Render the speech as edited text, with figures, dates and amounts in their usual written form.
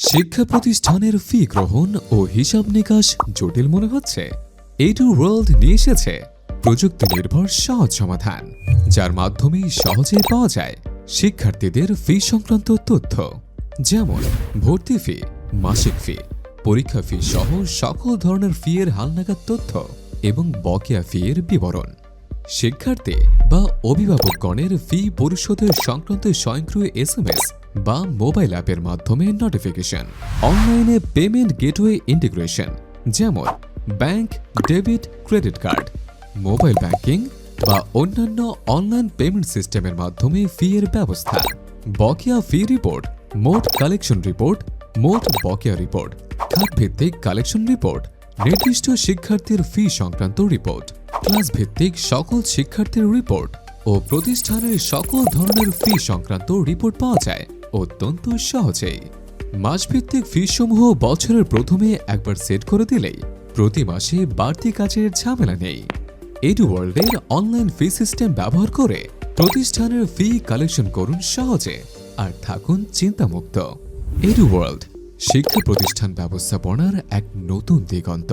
শিক্ষা প্রতিষ্ঠানের ফি গ্রহণ ও হিসাব নিকাশ জটিল মনে হচ্ছে? এডু ওয়ার্ল্ড নিয়ে এসেছে প্রযুক্তি নির্ভর সহজ সমাধান, যার মাধ্যমে সহজেই পাওয়া যায় শিক্ষার্থীদের ফি সংক্রান্ত তথ্য, যেমন ভর্তি ফি, মাসিক ফি, পরীক্ষা ফি সহ সকল ধরনের ফি এর হালনাগাদ তথ্য এবং বকেয়া ফি এর বিবরণ। শিক্ষার্থী বা অভিভাবকগণের ফি পরিশোধের সংক্রান্ত স্বয়ংক্রিয় এসএমএস বা মোবাইল অ্যাপের মাধ্যমে নোটিফিকেশন, অনলাইনে পেমেন্ট গেটওয়ে ইন্টিগ্রেশন, যেমন bank, debit, credit card, mobile banking বা অন্যান্য অনলাইন পেমেন্ট সিস্টেমের মাধ্যমে ফি এর ব্যবস্থা, বকেয়া ফি রিপোর্ট, মোট কালেকশন রিপোর্ট, মোট বকেয়া রিপোর্ট, খাতভিত্তিক কালেকশন রিপোর্ট, নির্দিষ্ট শিক্ষার্থীর ফি সংক্রান্ত রিপোর্ট, ক্লাস ভিত্তিক সকল শিক্ষার্থীর রিপোর্ট ও প্রতিষ্ঠানের সকল ধরনের ফি সংক্রান্ত রিপোর্ট পাওয়া যায় অত্যন্ত সহজেই। মাসভিত্তিক ফি সমূহ বছরের প্রথমে একবার সেট করে দিলেই প্রতি মাসে বাড়তি কাজের ঝামেলা নেই। এডু ওয়ার্ল্ডের অনলাইন ফি সিস্টেম ব্যবহার করে প্রতিষ্ঠানের ফি কালেকশন করুন সহজে আর থাকুন চিন্তামুক্ত। এডু ওয়ার্ল্ড, শিক্ষা প্রতিষ্ঠান ব্যবস্থাপনার এক নতুন দিগন্ত।